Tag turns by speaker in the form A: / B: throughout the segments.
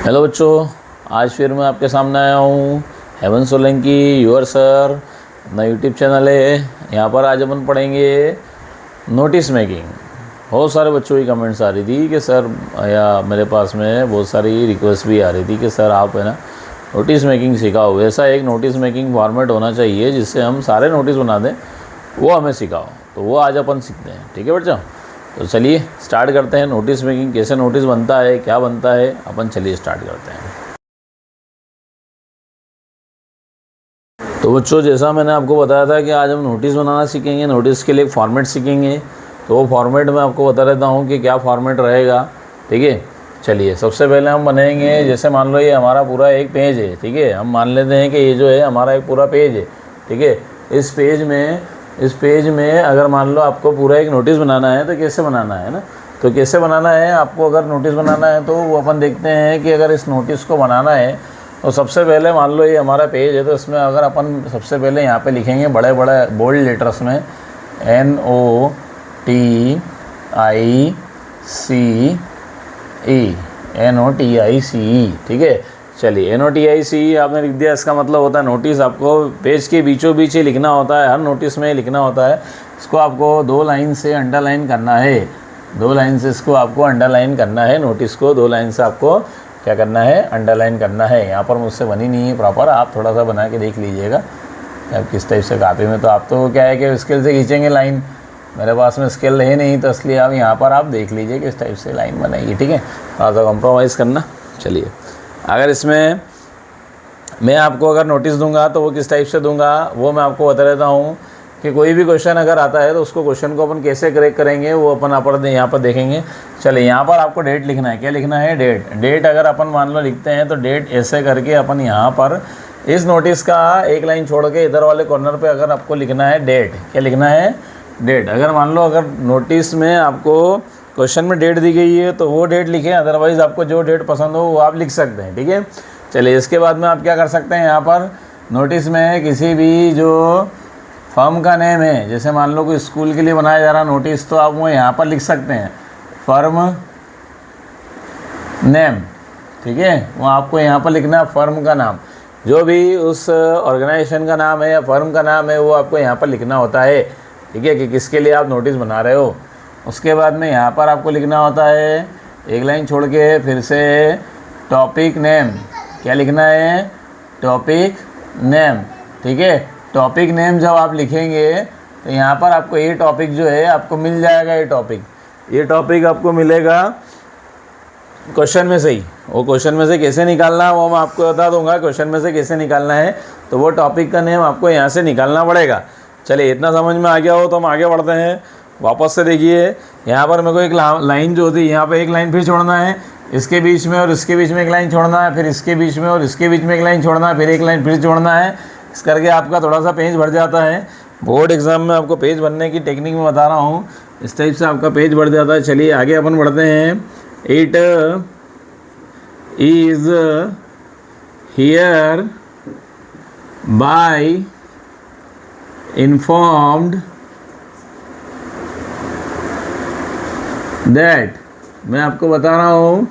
A: Hello बच्चों, आज फिर मैं आपके सामने आया हूँ। हेमंत सोलंकी योर सर अपना यूट्यूब चैनल है। यहाँ पर आज अपन पढ़ेंगे नोटिस मेकिंग। बहुत सारे बच्चों की कमेंट्स आ रही थी कि सर, या मेरे पास में बहुत सारी रिक्वेस्ट भी आ रही थी कि सर आप है ना नोटिस मेकिंग सिखाओ। ऐसा एक नोटिस मेकिंग फॉर्मेट होना चाहिए जिससे हम सारे नोटिस बना दें, वो हमें सिखाओ। तो वो आज अपन सीखते हैं। ठीक है बच्चों, तो चलिए स्टार्ट करते हैं। नोटिस मेकिंग, कैसे नोटिस बनता है, क्या बनता है, अपन चलिए स्टार्ट करते हैं। तो बच्चों, जैसा मैंने आपको बताया था कि आज हम नोटिस बनाना सीखेंगे, नोटिस के लिए एक फॉर्मेट सीखेंगे। तो वो फॉर्मेट मैं आपको बता देता हूँ कि क्या फॉर्मेट रहेगा। ठीक है, चलिए सबसे पहले हम बनाएंगे, जैसे मान लो ये हमारा पूरा एक पेज है। ठीक है, हम मान लेते हैं कि ये जो है हमारा एक पूरा पेज है। ठीक है, इस पेज में अगर मान लो आपको पूरा एक नोटिस बनाना है तो कैसे बनाना है ना, तो कैसे बनाना है आपको। अगर नोटिस बनाना है तो वो अपन देखते हैं कि अगर इस नोटिस को बनाना है तो सबसे पहले मान लो ये हमारा पेज है, तो इसमें अगर अपन सबसे पहले यहाँ पे लिखेंगे बड़े बड़े बोल्ड लेटर्स में NOTICE। ठीक है, चलिए NOTICE आपने लिख दिया। इसका मतलब होता है नोटिस आपको पेज के बीचों बीच ही लिखना होता है, हर नोटिस में लिखना होता है। इसको आपको 2 लाइन से अंडरलाइन करना है, 2 लाइन से इसको आपको अंडरलाइन करना है। नोटिस को 2 लाइन से आपको क्या करना है, अंडरलाइन करना है। यहाँ पर मुझसे बनी नहीं है प्रॉपर, आप थोड़ा सा बना के देख लीजिएगा आप किस टाइप से कापी में। तो आप तो क्या है कि स्केल से खींचेंगे लाइन, मेरे पास में स्केल है नहीं, तो इसलिए आप यहाँ पर आप देख लीजिए किस टाइप से लाइन बनाइए। ठीक है, थोड़ा सा कॉम्प्रोमाइज़ करना। चलिए, अगर इसमें मैं आपको अगर नोटिस दूंगा तो वो किस टाइप से दूंगा वो मैं आपको बता देता हूँ कि कोई भी क्वेश्चन अगर आता है तो उसको क्वेश्चन को अपन कैसे क्रैक करेंगे वो अपन यहाँ पर देखेंगे। चलिए, यहाँ पर आपको डेट लिखना है। क्या लिखना है? डेट अगर अपन मान लो लिखते हैं तो डेट ऐसे करके अपन यहाँ पर इस नोटिस का एक लाइन छोड़ के इधर वाले कॉर्नर पे अगर आपको लिखना है डेट। क्या लिखना है? डेट। अगर मान लो अगर नोटिस में आपको क्वेश्चन में डेट दी गई है तो वो डेट लिखें, अदरवाइज़ आपको जो डेट पसंद हो वो आप लिख सकते हैं। ठीक है, चलिए इसके बाद में आप क्या कर सकते हैं, यहाँ पर नोटिस में किसी भी जो फर्म का नेम है, जैसे मान लो कोई स्कूल के लिए बनाया जा रहा नोटिस, तो आप वो यहाँ पर लिख सकते हैं फर्म नेम। ठीक है, वो आपको यहाँ पर लिखना है फर्म का नाम, जो भी उस ऑर्गेनाइजेशन का नाम है या फर्म का नाम है वो आपको यहाँ पर लिखना होता है। ठीक है, कि किसके लिए आप नोटिस बना रहे हो। उसके बाद में यहाँ पर आपको लिखना होता है एक लाइन छोड़ के फिर से टॉपिक नेम। क्या लिखना है? Topic name. ठीक है, टॉपिक नेम जब आप लिखेंगे तो यहाँ पर आपको ये टॉपिक जो है आपको मिल जाएगा। ये टॉपिक आपको मिलेगा क्वेश्चन में से ही। वो क्वेश्चन में से कैसे निकालना वो मैं आपको बता दूंगा, क्वेश्चन में से कैसे निकालना है। तो वो टॉपिक का नेम आपको यहाँ से निकालना पड़ेगा। चलिए, इतना समझ में आ गया हो तो हम आगे बढ़ते हैं। वापस से देखिए, यहाँ पर मेरे को एक लाइन जो होती है, यहाँ पर एक लाइन फिर छोड़ना है, इसके बीच में और इसके बीच में एक लाइन छोड़ना है, फिर इसके बीच में और इसके बीच में एक लाइन छोड़ना है, फिर एक लाइन फिर छोड़ना है। इस करके आपका थोड़ा सा पेज भर जाता है। बोर्ड एग्जाम में आपको पेज भरने की टेक्निक में बता रहा हूँ, इस टाइप से आपका पेज भर जाता है। चलिए आगे अपन बढ़ते हैं। It is here bye informed that. मैं आपको बता रहा हूँ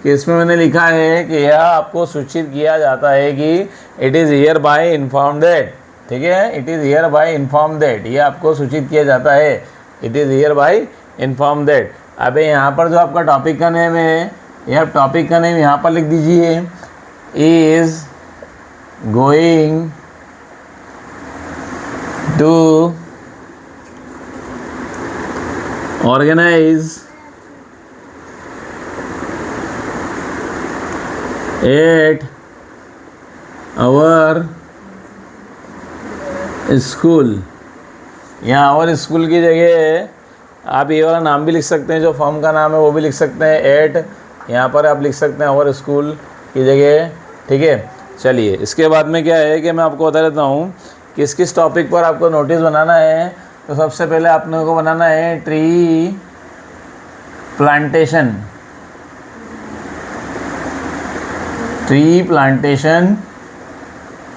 A: कि इसमें मैंने लिखा है कि यह आपको सूचित किया जाता है कि it is here bye inform that. ठीक है, it is here bye inform that, ये आपको सूचित किया जाता है। It is here bye inform that. अब यहाँ पर जो आपका टॉपिक का नेम है, ये आप टॉपिक का नेम यहाँ पर लिख दीजिए। Is going to organise at our school. यहाँ आवर स्कूल की जगह आप ये वाला नाम भी लिख सकते हैं, जो फॉर्म का नाम है वो भी लिख सकते हैं। एट यहाँ पर आप लिख सकते हैं आवर स्कूल की जगह। ठीक है, चलिए इसके बाद में क्या है कि मैं आपको बता देता हूँ किस किस टॉपिक पर आपको नोटिस बनाना है। तो सबसे पहले आपने को बनाना है ट्री प्लांटेशन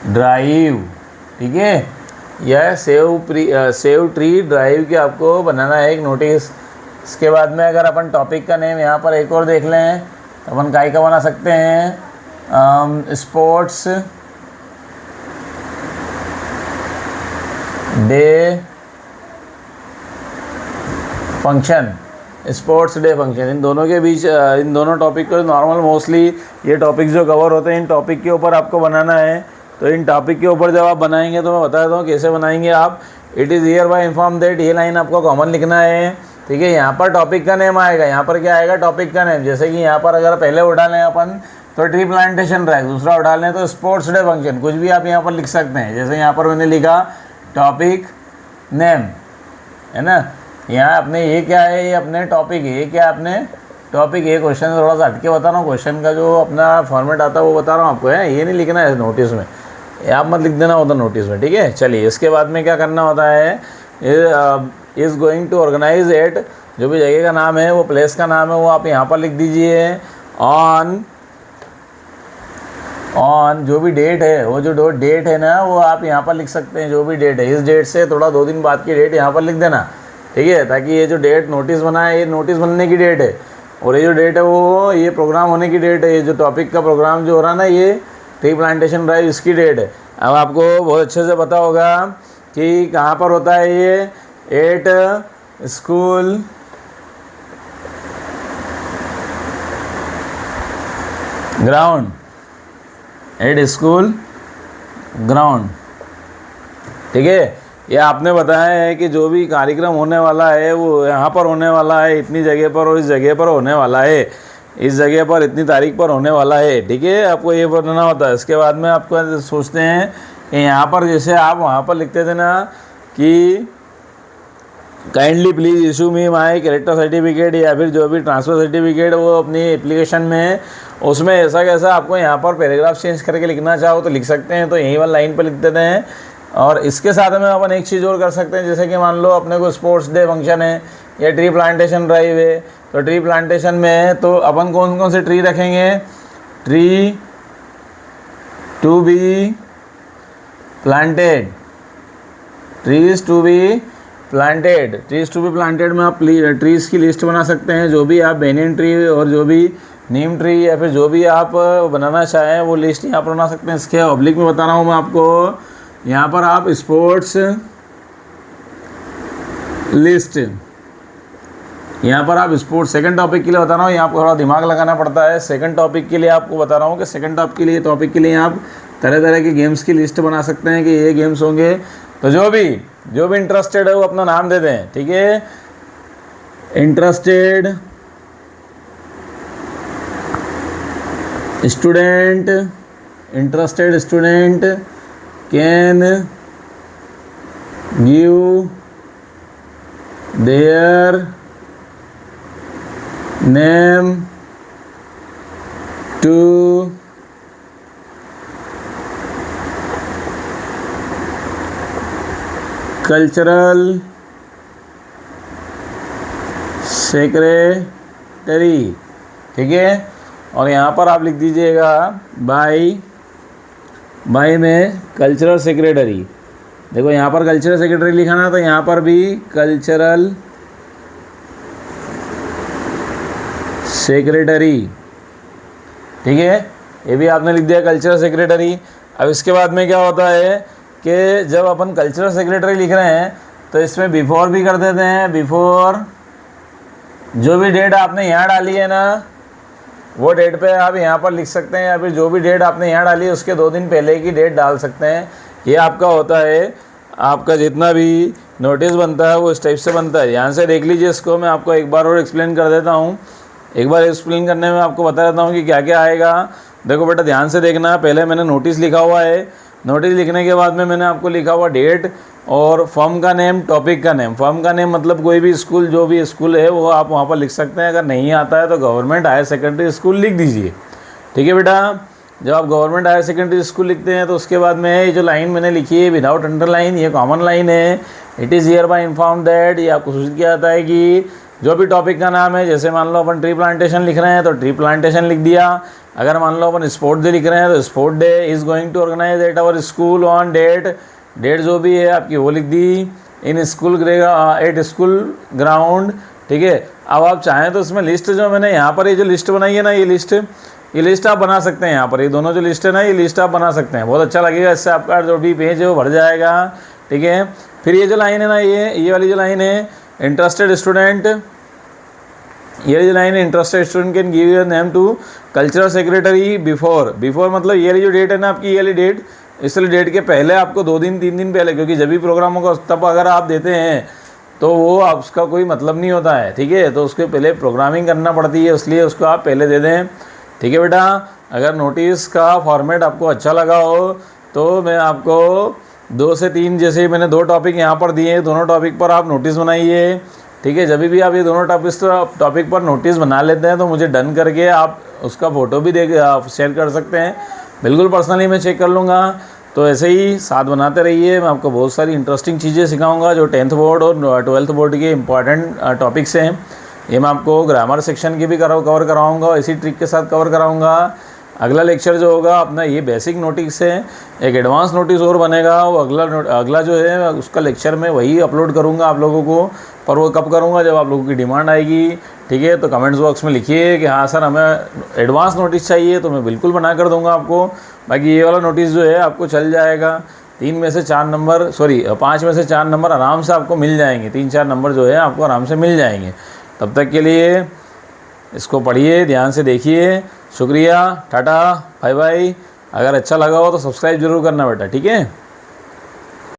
A: ड्राइव। ठीक है, यह सेव ट्री ड्राइव के आपको बनाना है एक नोटिस। इसके बाद में अगर अपन टॉपिक का नेम यहाँ पर एक और देख लें अपन काय का बना सकते हैं, sports day function, sports day function. इन दोनों के बीच इन दोनों टॉपिक को नॉर्मल मोस्टली ये टॉपिक जो कवर होते हैं इन टॉपिक के ऊपर आपको बनाना है। तो इन टॉपिक के ऊपर जब आप बनाएंगे तो मैं बता देता हूँ कैसे बनाएंगे आप। It is here bye inform that, ये लाइन आपको कॉमन लिखना है, ठीक है। यहाँ पर टॉपिक का नेम आएगा, यहाँ पर क्या आएगा, टॉपिक का नेम। जैसे कि यहाँ पर अगर पहले उठा लें अपन तो ट्री प्लांटेशन ड्राइव, दूसरा उठा लें तो स्पोर्ट्स डे फंक्शन, कुछ भी आप यहाँ पर लिख सकते हैं। जैसे यहाँ पर मैंने लिखा टॉपिक नेम, है ना। यहाँ अपने ये क्या है, ये अपने टॉपिक है, ये क्या है अपने टॉपिक। ये क्वेश्चन थोड़ा सा हटके बता रहा हूँ, क्वेश्चन का जो अपना फॉर्मेट आता है वो बता रहा हूँ आपको, है। ये नहीं लिखना है नोटिस में, आप मत लिख देना होता नोटिस में, ठीक है। चलिए इसके बाद में क्या करना होता है, is going to organise at, जो भी जगह का नाम है वो प्लेस का नाम है वो आप यहाँ पर लिख दीजिए। ऑन जो भी डेट है, वो जो डेट है ना वो आप यहाँ पर लिख सकते हैं, जो भी डेट है। इस डेट से थोड़ा 2 दिन बाद की डेट यहाँ पर लिख देना, ठीक है, ताकि ये जो डेट नोटिस बना है ये नोटिस बनने की डेट है, और ये जो डेट है वो ये प्रोग्राम होने की डेट है। ये जो टॉपिक का प्रोग्राम जो हो रहा है ना, ये ट्री प्लांटेशन ड्राइव, इसकी डेट है। अब आपको बहुत अच्छे से पता होगा कि कहाँ पर होता है ये, eight school ground, eight school ground, ठीक है। ये आपने बताया है कि जो भी कार्यक्रम होने वाला है वो यहाँ पर होने वाला है, इतनी जगह पर, और इस जगह पर होने वाला है, इस जगह पर इतनी तारीख पर होने वाला है, ठीक है। आपको ये बताना होता है। इसके बाद में आपको सोचते हैं कि यहाँ पर जैसे आप वहाँ पर लिखते थे ना कि kindly please issue me my character certificate, या फिर जो भी ट्रांसफ़र सर्टिफिकेट वो अपनी एप्लीकेशन में, उसमें ऐसा कैसा आपको यहाँ पर पैराग्राफ चेंज करके लिखना चाहो तो लिख सकते हैं। तो यहीं वाली लाइन पर लिख देते हैं। और इसके साथ में अपन एक चीज़ और कर सकते हैं, जैसे कि मान लो अपने को स्पोर्ट्स डे फंक्शन है या ट्री प्लांटेशन ड्राइव है, तो ट्री प्लांटेशन में तो अपन कौन कौन से ट्री रखेंगे, tree to be planted, trees to be planted, trees to be planted में आप ट्रीज़ की लिस्ट बना सकते हैं। जो भी आप बेनियन ट्री और जो भी नीम ट्री या फिर जो भी आप बनाना चाहें वो लिस्ट यहाँ पर बना सकते हैं। इसके ऑब्लिक में बता रहा हूँ मैं आपको, यहाँ पर आप स्पोर्ट्स लिस्ट, यहाँ पर आप स्पोर्ट्स सेकंड टॉपिक के लिए बता रहा हूँ, यहाँ पर थोड़ा दिमाग लगाना पड़ता है। सेकंड टॉपिक के लिए आपको बता रहा हूँ कि सेकंड टॉपिक के लिए आप तरह तरह के गेम्स की लिस्ट बना सकते हैं कि ये गेम्स होंगे। तो जो भी इंटरेस्टेड है वो अपना नाम दे दें, ठीक है। Interested student can give their name to cultural secretary, ठीक है। और यहाँ पर आप लिख दीजिएगा बाई में कल्चरल सेक्रेटरी। देखो यहाँ पर कल्चरल सेक्रेटरी लिखा ना, तो यहाँ पर भी कल्चरल सेक्रेटरी, ठीक है। ये भी आपने लिख दिया कल्चरल सेक्रेटरी। अब इसके बाद में क्या होता है कि जब अपन कल्चरल सेक्रेटरी लिख रहे हैं तो इसमें बिफोर भी कर देते हैं। बिफोर जो भी डेट आपने यहाँ डाली है ना वो डेट पे आप यहाँ पर लिख सकते हैं, या फिर जो भी डेट आपने यहाँ डाली है उसके 2 दिन पहले की डेट डाल सकते हैं। ये आपका होता है, आपका जितना भी नोटिस बनता है वो इस टाइप से बनता है। यहाँ से देख लीजिए इसको, मैं आपको एक बार और एक्सप्लेन कर देता हूँ। एक बार एक्सप्लेन करने में आपको बता देता हूँ कि क्या क्या आएगा। देखो बेटा ध्यान से देखना, पहले मैंने नोटिस लिखा हुआ है, नोटिस लिखने के बाद में मैंने आपको लिखा हुआ डेट और फर्म का नेम, टॉपिक का नेम। फर्म का नेम मतलब कोई भी स्कूल, जो भी स्कूल है वो आप वहाँ पर लिख सकते हैं। अगर नहीं आता है तो गवर्नमेंट हायर सेकेंडरी स्कूल लिख दीजिए, ठीक है बेटा। जब आप गवर्नमेंट हायर सेकेंडरी स्कूल लिखते हैं तो उसके बाद में ये जो लाइन मैंने लिखी है विदाउट अंडरलाइन, ये कॉमन लाइन है। It is here bye inform that, ये आपको सूचित किया जाता है कि जो भी टॉपिक का नाम है, जैसे मान लो अपन ट्री प्लांटेशन लिख रहे हैं तो ट्री प्लांटेशन लिख दिया। अगर मान लो अपन स्पोर्ट डे लिख रहे हैं तो sport day is going to organise at our school on date जो भी है आपकी वो लिख दी। In school at school ground, ठीक है। अब आप चाहें तो इसमें लिस्ट जो मैंने यहाँ पर ये जो लिस्ट बनाई है ना, ये लिस्ट आप बना सकते हैं। यहाँ पर ये दोनों जो लिस्ट है ना, ये लिस्ट आप बना सकते हैं, बहुत अच्छा लगेगा। इससे आपका जो भी पेज है वो भर जाएगा, ठीक है। फिर ये जो लाइन है ना, ये वाली जो लाइन है, इंटरेस्टेड स्टूडेंट, ये जो लाइन है, interested student can give your name to cultural secretary before मतलब ये वाली जो डेट है ना आपकी, ये वाली डेट, इस वाली डेट के पहले आपको 2 दिन 3 दिन पहले, क्योंकि जब भी प्रोग्राम होगा तब अगर आप देते हैं तो वो आप उसका कोई मतलब नहीं होता है, ठीक है। तो उसके पहले प्रोग्रामिंग करना पड़ती है, इसलिए उसको आप पहले दे दें, ठीक है बेटा। अगर नोटिस का फॉर्मेट आपको अच्छा लगा हो तो मैं आपको 2 से 3, जैसे मैंने 2 टॉपिक यहाँ पर दिए, दोनों टॉपिक पर आप नोटिस बनाइए, ठीक है। जब भी आप ये दोनों टॉपिक पर नोटिस बना लेते हैं तो मुझे डन करके आप उसका फ़ोटो भी आप शेयर कर सकते हैं, बिल्कुल पर्सनली मैं चेक कर लूँगा। तो ऐसे ही साथ बनाते रहिए, मैं आपको बहुत सारी इंटरेस्टिंग चीज़ें सिखाऊंगा जो 10th बोर्ड और 12th बोर्ड के इंपॉर्टेंट टॉपिक्स हैं। ये मैं आपको ग्रामर सेक्शन की भी कवर कराऊंगा, इसी ट्रिक के साथ कवर कराऊंगा। अगला लेक्चर जो होगा अपना ये बेसिक नोटिस है, एक एडवांस नोटिस और बनेगा, वो अगला जो है उसका लेक्चर मैं वही अपलोड करूँगा आप लोगों को, पर वो कब करूँगा, जब आप लोगों की डिमांड आएगी, ठीक है। तो कमेंट्स बॉक्स में लिखिए कि हाँ सर हमें एडवांस नोटिस चाहिए, तो मैं बिल्कुल बना कर दूँगा आपको। बाकी ये वाला नोटिस जो है आपको चल जाएगा, 5 में से 4 नंबर आराम से आपको मिल जाएंगे, 3-4 नंबर जो है आपको आराम से मिल जाएंगे। तब तक के लिए इसको पढ़िए, ध्यान से देखिए। शुक्रिया, टाटा, बाय बाय। अगर अच्छा लगा हो तो सब्सक्राइब जरूर करना बेटा, ठीक है।